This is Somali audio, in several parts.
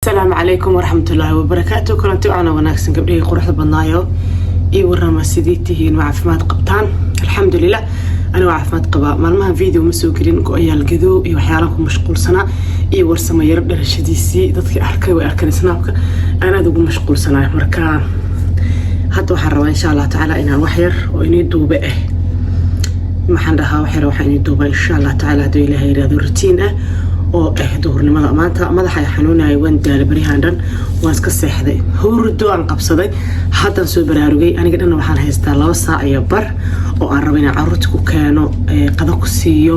السلام عليكم ورحمة الله وبركاته. كنت أنا وناكسن قبلي قرحة بنايو ورما سيديتهين وعافمات قبطان. الحمد لله أنا وعافمات قبا مالما فيديو مسوكرين قويا القذو وحيالكم مشغول سنة ورسما يرد الشديسي ضدك أركي وأركني سنابك أنا دوب مشغول سنة مركا حتى وحروا إن شاء الله تعالى إنا وحير وإني دوبه ما حندها وحير وحيني دوبه إن شاء الله تعالى دو إلهي رادو روتين oo duhurnimada maanta madaxa xanuunay waan daalbarihan dhan waan iska seexday hurdo aan qabsaday hadan soo baraarugay aniga dhan waxaan haystaa 2 saac iyo bar oo aan rabay inaan carruurta ku keeno qada ku siiyo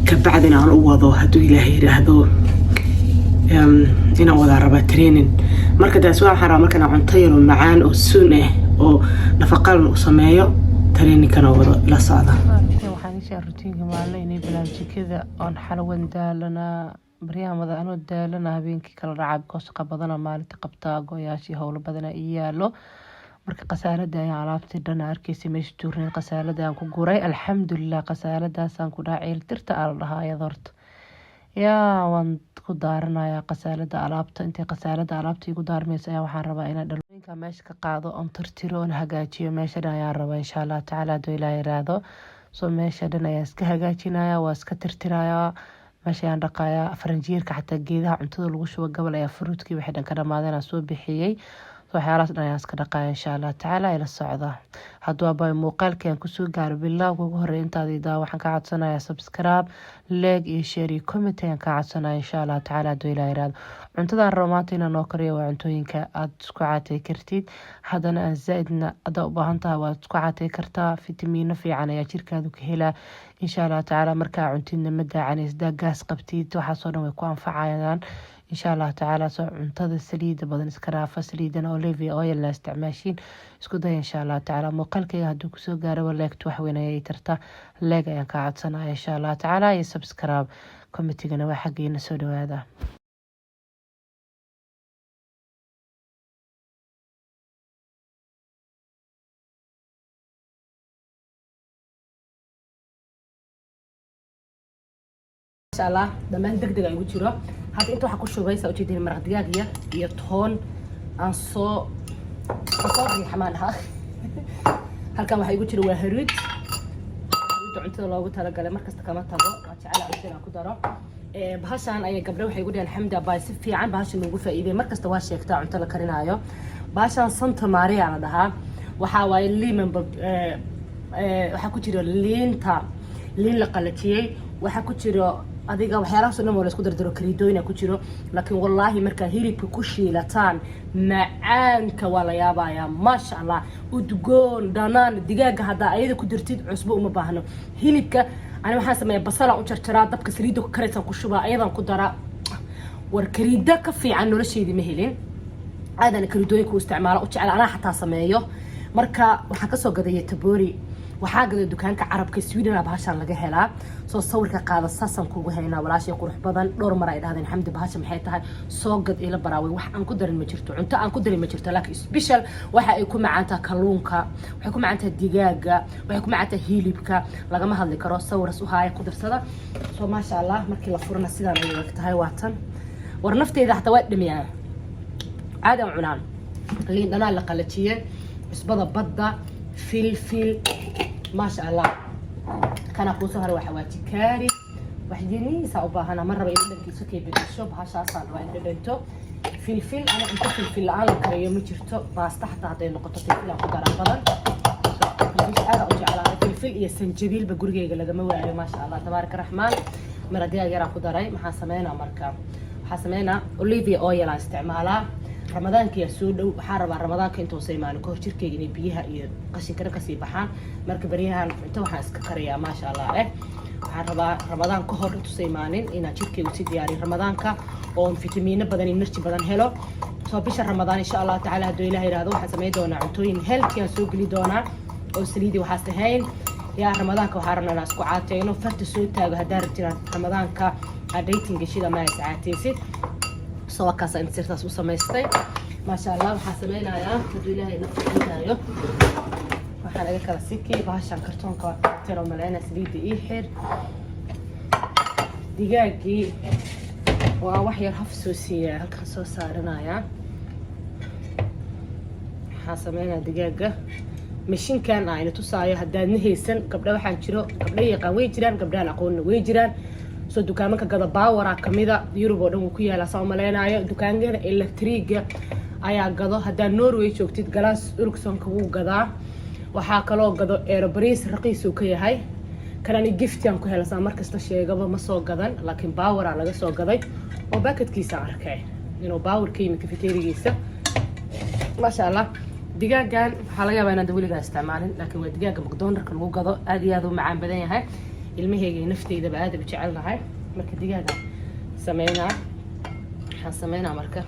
ka bacdina aan u wado haduu Ilaahay yiraahdo ina wada raba training marka taas waxaan rabaa markaan cunto yar oo macaan oo suun ah oo nafaqo u sameeyo training kana wada la socda روتينك مالي إني بلانشي كذا أن حلوان دالنا بريان ماذا أنا دالنا هبينك كلا رعب كوسقة بدنا مالي تقبتا قوياشي هول بدنا إيالو مركا قسالة دايا علافتي دانا أركيسي ميش تورنين قسالة دايا كوكوراي الحمد لله قسالة دا سانكو راعيل ترتا الله يا ضرت يا وان كدارنا يا قسالة دا علافتي انتي قسالة دا علافتي كدار ميسا يا وحان ربا إنا دلوينكا ماشي كقاعدو أن ترتيرون هقاجيو ماشي دا يا ربا إن شاء الله تعالى دو إلهي رادو soo meesha dhan ayaa iska hagaajinaya waa iska tirtiraya meesha aan dhaqaya faranjiirka xataa geedaha cuntada lagu shubo gabal ayaa fruitkii wixii dhan ka dhamaadeen soo bixiyay soo xaalaas dhan ayaa iska dhaqaya insha Allah taala ila socda haduu abay muuqaalkan ku soo gaaro bilowga ugu horeey intaadii waxaan ka codsanayaa subscribe like iyo share iyo comment ayaan ka codsanayaa insha Allah taala doo ilaa iraad cuntadan romaantina noo kariyo waa cuntooyinka aad isku caatay kartid hadana aan zaidna ada u baahan tahay waad isku caatay kartaa fitamiino fiican ayaa jirkaadu ka helaa insha Allah taala marka cuntidna ma daacaneysda gaas qabtid waxa soo dhan way ku anfacayaan إن شاء الله تعالى سو عنتظر سليد بدن إسكرافة سليدنا أوليفيا أويل لا استعماشين إسكودا إن شاء الله تعالى مقالك يهدوك سو جارة ولا كتوحوينا يترتا لاقا ينقعد سنة إن شاء الله تعالى يسبسكرايب كومنتينا وحقين سودو هذا إن شاء الله دمان دقدقة يقول شروع هذا أنتوا حكوا شو بيسا وجدين مرق دقاقية يطهون أنصو أصابي حمالها هل كان وحيقول شروع هرود عندنا الله وتعالى قال مركز تكامل تبغى تعالى عندنا كدرة بهاشان أي قبل وحيقول الحمد لله في عن بهاشان نقول فإذا مركز تواش يكتاع عندنا كرنايو بهاشان صنت ماري على ده وحاول اللي من وحكوا شروع لين لقلتيه وحكوا شروع adiga waxyaalahaas oo la isku dardaro kariidooyina ku jiro laakiin wallahi marka hilibka ku shiilataan macaanka wala yaabaya ma sha Allah udgoon dhanaan digaaga hada ayada ku dirtid cusbo uma baahno hilibka ani waxaan sameeyaa basal u jarjaraa dabka saliid ku karaysan ku shubaa ayadan ku dara war kariida ka fiican nolosheedii ma helin aadana kariidooyinka u isticmaalo u jecel ana xataa sameeyo marka waxa ka soo gadaya taboori waxaa gaday dukaanka carabka Sweden bahashan laga helaa soo sawirka qaada saasan kugu heynaa walaashay qurux badan dhowr mar ay dhahdeen xamdi bahashan maxay tahay soo gad ila baraaway wax aan ku darin ma jirto cunto aan ku darin ma jirto laakiin special waxa ay ku macaantaa kalluunka waxay ku macaantaa digaaga waxay ku macaantaa hilibka lagama hadli karo sawiras u haaya ku darsada soo ma sha Allah markii la furna sidaan ay waqtahay waatan war nafteeda xataa waa dhimiyaa aadam cunaan liin dhanaan la qalajiyay isbada badda فلفل ما شاء الله كان أقول سهر وحواتي كاري وحديني سأوباها أنا مرة بيقول لك سكي بالشوب هاشا صار وين دلنتو فلفل أنا أنت فلفل الآن كريم جرتو بس تحت هذه النقطة فلفل أخذ على بدن مش أنا أجي على فلفل يسنجبيل بقولي قال جماعة ما شاء الله تبارك الرحمن مرة دي أجي أخذ على محاسمينا مركب حاسمينا أوليفيا أويل استعمالها رمضان كي يسود وحارب رمضان كنتو سيمان كوه شركة جني بيها قشين كده كسي بحان مركب بريها انتو حاس كقرية ما شاء الله حارب رمضان كهر انتو سيمانين إنا شركة وسيد دياري رمضان كا أو فيتامين بدن النرتي بدن هلو سو بيش رمضان إن شاء الله تعالى هدو إلهي رادو حسمي دونا عنتوين هل كي سوق لي دونا أو سليدي وحاسهين يا رمضان كا وحارنا ناس كعاتينو فرت سود تاجو هدار رمضان كا الريتنج شيء ما يساعتيسيد سواء كاس انت صرت وسميستي ما شاء الله وحاسبينا يا هدو إلهي نفسي waxaan laga kala sikay bahashan kartoonka tiro maleena saliid ii xir digaagii waa wax yar haf soo siiyaa halkan soo saaranayaa waxaa sameynaa digaaga mashiinkan ayna tusaayo haddaadna haysan gabdha waxaa jiro gabdha yaqaan way jiraan gabdhaan aqoonna way jiraan soo dukaamanka gada baawara kamida Yurub oo dhan uu ku yaala soo maleenaayo dukaanada electriga ayaa gado haddaa Norway joogtid galaas Urugson-ka wuu gadaa waxaa kaloo gado Aerobaris raqiis uu ka yahay kanani giftiyan ku helasaa markasta sheegaba ma soo gadan laakiin baawara laga soo gaday oo baakadkiisa arkay inuu baawar ka yimid kafeterigiisa ma sha Allah digaagan waxaa laga yaabaa inaad weligaa isticmaalin laakiin waa digaaga McDonald's lagu gado aad iyo aad u macaan badan yahay ilmahayga iyo nafteydaba aad u jecelnahay marka digaaga sameynaa waxaan sameynaa marka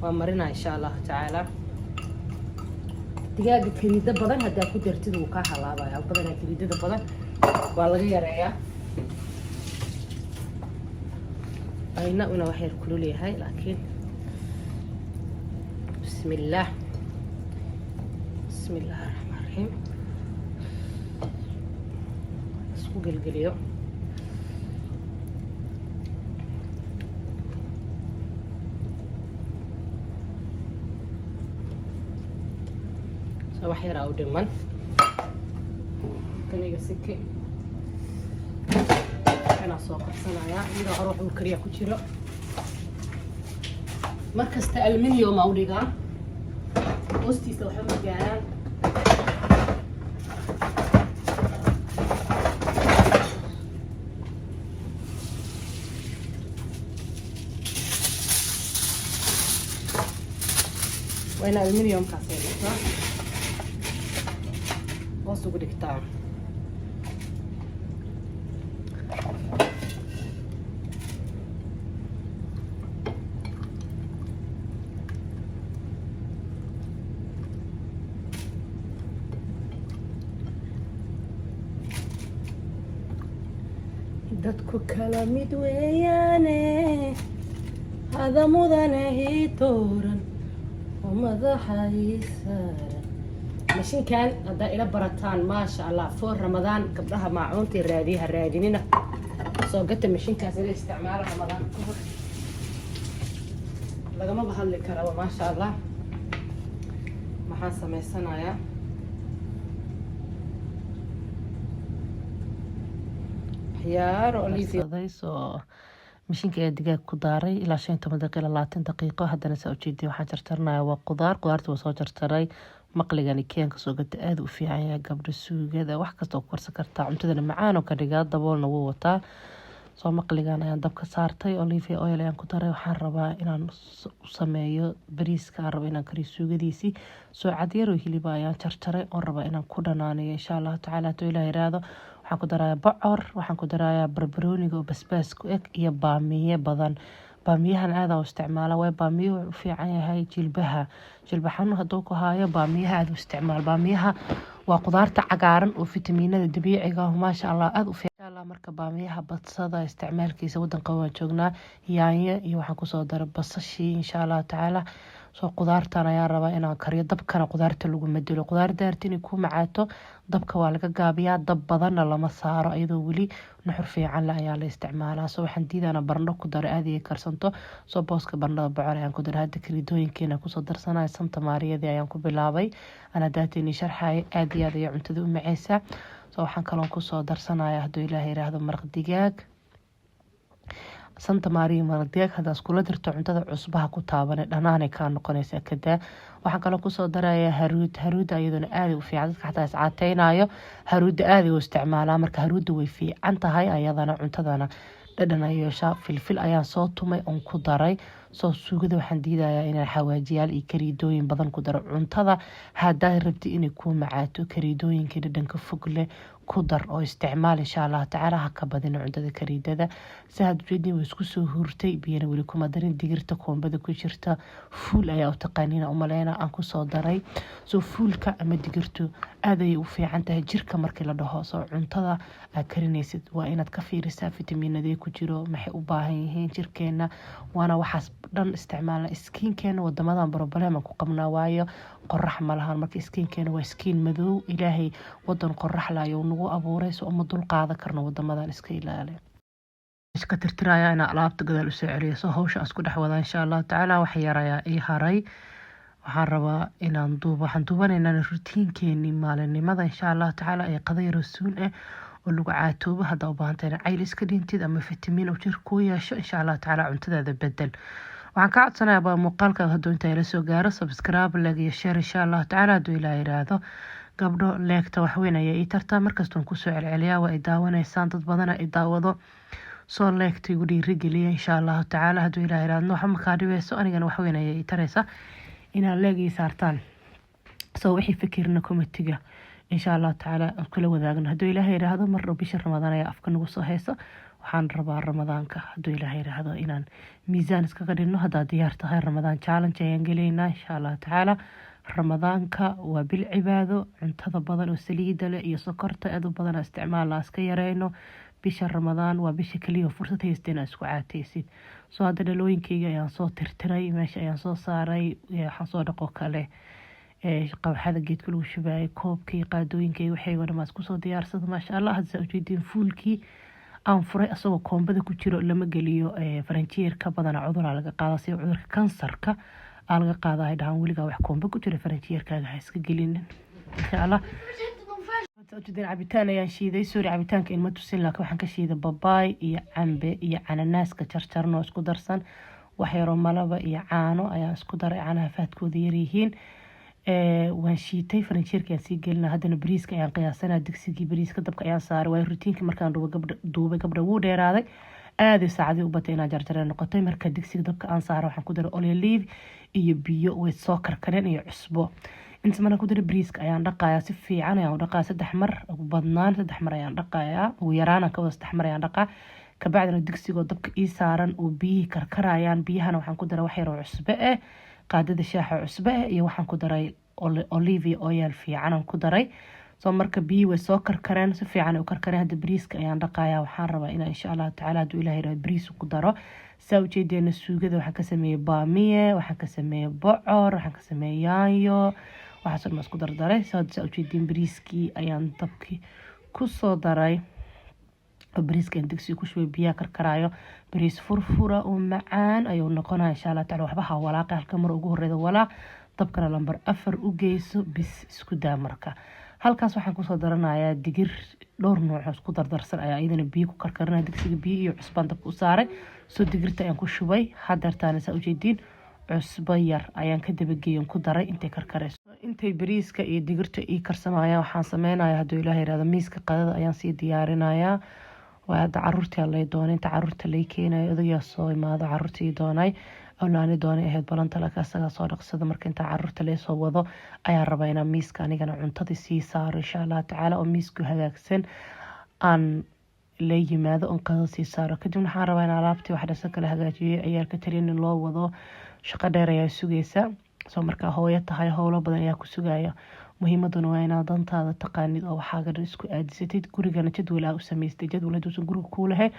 waa marinaa insha Allah tacaala digaaga kariida badan haddaa ku dartid wuu kaa halaabaya badanaa kariidada badan waa laga yareeyaa ayna una wax yar kulul yahay laakiin بسم الله الرحمن الرحيم اسوق القليو سوى حيرة أو دمان كنيجا سكي أنا سوق الصناعة إذا أروح الكريا كتيرة مركز ألمنيوم أوديجا وستي سوحة مجانا وين ألمنيوم كاسيرتا وسوق دكتور dadku kala mid weeyaane hada mudanahi tooran oo madaxa saaran mashiinkan hadda ila barataan maasha Allah foor Ramadaan gabdhaha maacuunta raadiyaha raadinina soo gata mashiinkaas ila isticmaalo Ramadaan lagama bahadli karo maasha Allah maxaan sameysanayaa خيار أوليفي سو مشينك دقيق كداري إلى 15 دقيقة إلى 20 دقيقة هذا سأجدي وحجرترنا وقدار قدرت وصجرتري مقلي يعني كان كسوقت آد وفي عيا قبل السوق هذا وحكة توقر سكرتها عمتنا معانا وكرجال ضبولنا ووتا soo maqligan ayaan dabka saartay olive oil ayaan ku daray waxaan rabaa inaan sameeyo bariiska aan rabo inaan kariyo suugadiisii soo cadyaro hilib ayaan jarjaray oo raba inaan ku dhanaaniyo insha Allah tacaala to ilaahay raado waxaan ku darayaa bocor waxaan ku darayaa barbarooniga oo basbaas ku eg iyo baamiye badan baamiyahan aad u isticmaala way baamiyo u fiican yahay jilbahan haduu ku haayo baamiyaha aad u isticmaal baamiyaha waa qudaarta cagaaran oo fitamiinada dabiiciga ah maasha Allah aad u fiican marka baamiyaha badsada isticmaalkiisa wadanka waan joognaa yaanyo iyo waxaan ku soo daray basashi insha Allah tacaala soo qudaartan ayaa rabaa inaan kariyo dabkana qudaarta lagu madilo qudaarta inay ku macaato dabka waa laga gaabiyaa dab badanna lama saaro iyadoo weli nuxur fiican la ayaa la isticmaalaa soo waxaan diidana barandho ku daray aad ay karsanto soo booska barandhada bocor ayaan ku daray hadda kariidooyinkeena ku soo darsanay Santa Maariyada ayaan ku bilaabay ana daatini sharxay aad iyo aad ay cuntada u macaysa soo waxaan kaloo ku soo darsanaya haduu Ilaahay yiraahdo maraq digaag Santa Maria maraq digaag hadaas kula dirto cuntada cusbaha ku taabanay dhanaanay ka noqonaysa kada waxaan kaloo ku soo daraya haruud iyaduna aad u fiican dadka xataa iscaateynayo haruud aad u isticmaalaa marka haruud way fiican tahay ayadana cuntadana dhadhan ay yeeshaa filfil ayaan soo tumay on ku daray soo suugada waxaan diidayaa inaan xawaajiyaal iyo kariidooyin badan ku daro cuntada hadaa rabti inay ku macaato kariidooyinka dhadhanka fog leh ku dar oo isticmaal insha Allah tacaala ha ka badin cuntada kariidada saad jeedin way isku soo hurtay biyana wali kuma darin digirta koombada ku jirta fuul ayaa u taqaaniina u maleena aan ku soo daray soo fuulka ama digirtu aad ay u fiican tahay jirka markii la dhaho soo cuntada aad karinaysid waa inaad ka fiirisaa fitamiinada ku jiro maxay u baahan yihiin jirkeena waana waxaas dhan isticmaalna skinkeena wadamadan problem ku qabnaa waayo qorax ma lahan marka skinkeena waa skin madow ilaahay wadan qorax la ayuu nagu abuuray soo uma dul qaadan karno wadamadan iska ilaali iska tirtiraya inaan alaabta gadaal usoo celiyo soo hawsha aan isku dhex wada insha allahu tacaala. wax yar ayaa ii haray, waxaan rabaa inaan waxaan duubanaynaa rutiinkeenii maalinimada insha allahu tacaala ee qada yar oo suun ah oo lagu caatoobo. haddaa u baahan tahay cayl iska dhintid ama fitamiin oo jir kuu yeesho insha allahu tacaala cuntadaada bedel. waxaan ka codsanayaa muuqaalka hadduu intaa ila soo gaaro subscribe, like iyo share insha allahu tacaala hadduu ilaa yiraahdo. gabdho leegta waxweyn ayaa ii tartaa, markastoon kusoo celceliyaa waa i daawanaysaan, dad badana i daawado soo leegta igu dhiirigeliya insha allahu tacaala hadduu ilaa yiraahdo. waxa markaa dhibeyso anigana waxweyn ayaa ii taraysa inaad leegii saartaan. soo wixii fikirna komitiga insha allahu tacaala aan kula wadaagno hadduu ilaahay yiraahdo. mar dhow bisha ramadaan ayaa afka nagu soo haysa, waxaan rabaa ramadaanka hadduu ilaahay yiraahdo inaan miisaan iskaga dhigno. haddaa diyaar tahay ramadaan challenge ayaan gelaynaa insha allahu tacaala. ramadaanka waa bil cibaado, cuntada badan oo saliida leh iyo sokorta aad u badan isticmaalna iska yareyno. bisha ramadaan waa bisha kaliya fursad haysteen aad isku caateysid. soo hadda dhalooyinkayga ayaan soo tirtiray, meesha ayaan soo saaray, waxaan soo dhaqo kale qawxada geedka lagu shubaayay, koobkii, qaadooyinkay waxaygo dhan isku soo diyaarsada maasha allah. hadda ujeedin fuulkii aan furay asagoo koombada ku jiro lama geliyo faranjiyeerka badana cuduraa laga qaada, sida cudurka kansarka aa laga qaada ay dhahaan. weligaa wax koomba ku jira faranjiyeerkaaga ha iska gelinin insha allah. ujeedin cabitaan ayaan shiiday, sorry cabitaanka ilma tusin, laakiin waxaan ka shiiday babaay iyo cambe iyo cananaaska jarjarno isku darsan, wax yaroo malaba iyo caano ayaan isku daray, caanaha faadkooda yaryihiin. waan shiitay, faranjiyeerka ayaan sii gelina. haddana bariiska ayaan qiyaasanaa, digsigii bariiska dabka ayaan saaray. waayo rutiinka markaan duubay gabdha wuu dheeraaday, aada saacadii u batay inaan jarjaree noqotay. marka digsiga dabka aan saara waxaan ku daray olive iyo biyo way soo karkareen iyo cusbo. inta markaan ku daray bariiska ayaan dhaqayaa, si fiican ayaan u dhaqayaa 3 mar, ugu badnaan 3 mar ayaan dhaqayaa, ugu yaraan ka wada 3 mar ayaan dhaqaa. kabacdina digsigoo dabka ii saaran oo biyihii karkarayaan, biyahana waxaan ku daray wax yar oo cusbo ah, qaadada shaaxa cusbo ah, iyo waxaan ku daray olive oil fiican aan ku daray. soo marka biyi way soo karkareen, si fiican u karkareen. hadda bariiska ayaan dhaqayaa, waxaan rabaa inaan insha allahu tacaala hadduu ilaahay yiraahdo bariis ku daro. saa ujeedeena suugada waxaan ka sameeyey baamiye, waxaan ka sameeyey bocor, waxaan ka sameeyey yaanyo, waxaasoo dhan isku dardaray. saa ujeedeen bariiskii ayaan dabkii kusoo daray, bariiska aan digsiga ku shubay, biyaha karkaraayo. bariis furfura oo macaan ayuu noqonaya insha allah tacaala. waxba ha walaaqay, halka mar ugu horeyda walaaq, dabkana lambar 4 u geyso, bis isku daa. marka halkaas waxaan kusoo daranayaa digir dhowr nooc isku dardarsan ayaa iyadana biyo ku karkarinaya. digsiga biyo iyo cusbaan dabka u saaray, soo digirta ayaan ku shubay. hadeertaana saa ujeediin cusbo yar ayaan ka dabageeyan ku daray intay karkarayso. intay bariiska iyo digirta ii karsamayaan waxaan sameynaya hadduu ilaahay yiraahdo miiska qadada ayaan sii diyaarinayaa. waa hadda caruurtii lay doonay, inta caruurta lay keenayo odayaa soo imaado, caruurtii doonay awlaani doonay ahayd balanta laka asagaa soo dhaqsada. marka inta caruurta lay soo wado ayaan rabaa inaan miiska anigana cuntadii sii saaro insha allah tacaala, oo miisku hagaagsan aan la yimaado on qadada sii saaro. kadib waxaan rabaa in alaabtii wax dhasa kala hagaajiyo, ciyaalka talin in loo wado, shaqo dheer ayaa sugaysa. soo markaa hooyo tahay howlo badan ayaa ku sugaya. muhiimaduna waa inaad dantaada taqaanid oo waxaaga dhan isku aadisatid. gurigana jadwal aa u samaystay, jadwal haduusan guriga kuu lahayn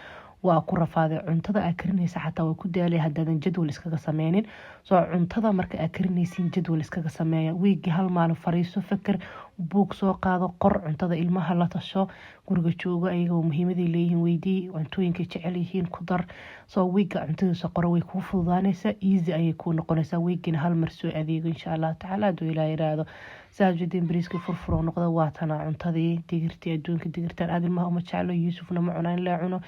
waa ku rafaaday. cuntada aa karinaysa xataa waa ku daalay haddaadan jadwal iskaga sameynin. soo cuntada marka aa karinaysiin jadwal iskaga sameeya. wiigii hal maalin fariiso, fakar, buug soo qaado, qor cuntada ilmaha la tasho, guriga joogo ayaga muhiimaday leeyihiin, weydii cuntooyinkay jecel yihiin ku dar. soo wiiga cuntadiisa qoro way kuu fududaanaysaa, easy ayay kuu noqonaysaa. wiigina hal mar soo adeego insha allah tacaala hadduu ilaa yiraahdo. saa ujeedeen bariiskii furfuro noqda, waatana cuntadii digirtii. adduunka digirtaan aad ilmaha uma jeclo, yuusufna ma cuna in la cuno.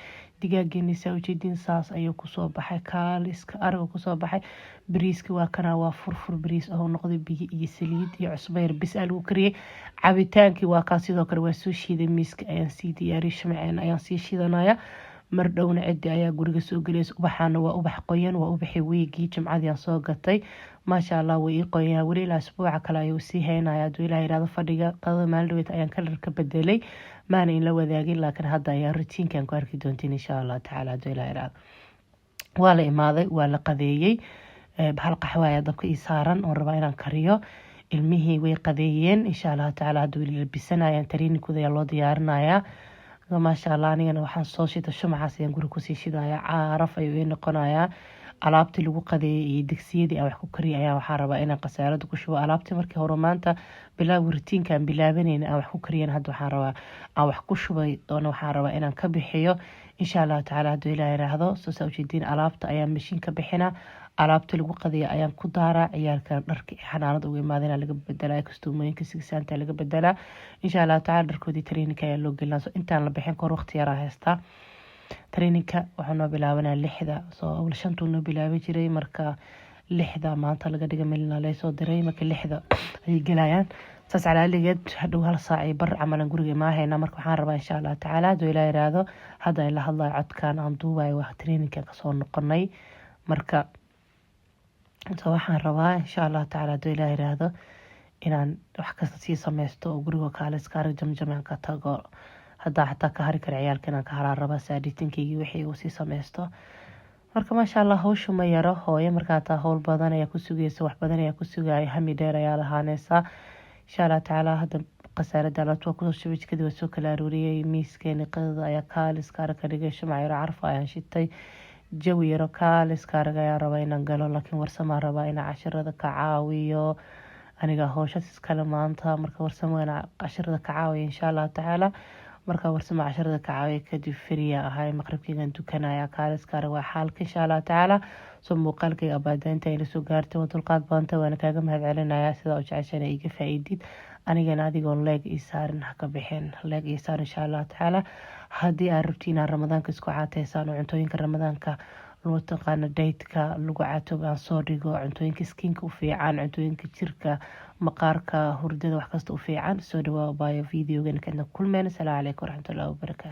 digaageeni saa ujeedin saas ayuu kusoo baxay, kaaliska ariga kusoo baxay. bariiska waa kana, waa furfur bariis oo noqday, biyo iyo saliid iyo cusbo yar bis aa lagu kariyey. cabitaankii waa kaa sidoo kale waa soo shiiday, miiska ayaan sii diyaariyey, shamceen ayaan sii shidanaya. mar dhowna cidi ayaa guriga soo gelaysa. ubaxaana waa ubax qoyan, waa ubaxii wiigii jimcadii aan soo gatay, maasha allah way ii qoyan. weli ilaa asbuuca kale ayuu sii haynaya hadduu ilaa yiraahdo. fadhiga qadada maalin dhaweyd ayaan kalar ka bedelay, maana in la wadaagin, laakiin hadda ayaa rutiinkan ku arki doontiin insha allah tacaala hadduu ilaa yiraahdo. waa la imaaday, waa la qadeeyey, hal qaxwo ayaa dabka ii saaran oo rabaa inaan kariyo. ilmihii way qadeeyeen insha allah tacaala. hadduu labisanayaan tariinikooda ayaa loo diyaarinayaa. maasha allah anigana waxaan soo shita shumacaas ayaan guri kusii shidaya, caaraf ayuu ii noqonayaa. alaabtii lagu qadeeyay iyo digsiyadii aan wax ku kariyay ayaa waxaan rabaa inaan qasaarada ku shubo. alaabtii markii hore maanta bilaab rutiinkaan bilaabanayna aan wax ku kariyan, hadda waxaan rabaa aan wax ku shubay doona, waxaan rabaa inaan ka bixiyo insha Allah tacaala hadduu ilaahay raahdo soo saa ujeediin alaabta ayaan mashiinka bixina alaabta lagu qadiya ayaan ku daaraa ciyaalkan dharka xanaanada uga imaadina laga bedelaa kastuumooyinka sigisaanta laga bedelaa insha Allah tacaala dharkoodii traininka ayaa loo gelinaa so intaan la bixin kor waqti yaraa haystaa traininka waxaa noo bilaabanaa 6 soo awal 5 noo bilaabi jiray marka 6 maanta laga dhiga melina laysoo diray marka 6 ay galayaan saas calaaligeed hadhow hal saac iyo bar camalan guriga imaahayna marka waxaan rabaa insha Allah tacaala hadduu ilaahay raado hadda ay la hadlayo codkaan aan duubayo wax traininka kasoo noqonay marka so waxaan rabaa insha Allah tacaala hadduu ilaahay raado inaan wax kasta sii sameysto oo guriga kaale iskaarag jamjamaan ka tago haddaa xataa ka hari kara ciyaalka inaan ka haraa rabaa saadhitinkaygii wixii uu sii sameysto marka maasha Allah hawshu ma yaro hooyo markaa taa hawl badan ayaa ku sugaysa wax badan ayaa ku sugaya hami dheer ayaa lahaaneysaa insha Allah tacaala hadda qasaarada alaabta waa kusoo shubay jikadii waa soo kala aruuriyay miiskeeni qadada ayaa kaalis kaarag ka dhigay shumac yaro carfa ayaan shitay jawi yaro kaalis kaarag ayaan rabaa inaan galo laakiin warsamaan rabaa inaan cashirada ka caawiyo aniga hawshaas iskale maanta marka warsamaan cashirada ka caawiyo insha Allah tacaala marka warsama cashirada ka caawiyo kadib firiya ahay maqribkaygan dukanaya kaalis kaarag waa xaalka insha Allah tacaala soo muuqaalkayga abaadaynta ay la soo gaartay waa dulqaad badanta waana kaaga mahadcelinayaa sidaa u jeceshana iga faa'iidid anigana adigoon leeg ii saarin ha ka bixin leeg ii saar insha Allah tacaala haddii aad rabtiin aan ramadaanka isku caateysaan oo cuntooyinka ramadaanka loo taqaano daydka lagu caato aan soo dhigo cuntooyinka skinka u fiican cuntooyinka jirka maqaarka hurdada wax kasta u fiican soo dhawaa baayo videogan kadna kulmeen assalaamu calaykum waraxmatullaahi wabarakaatu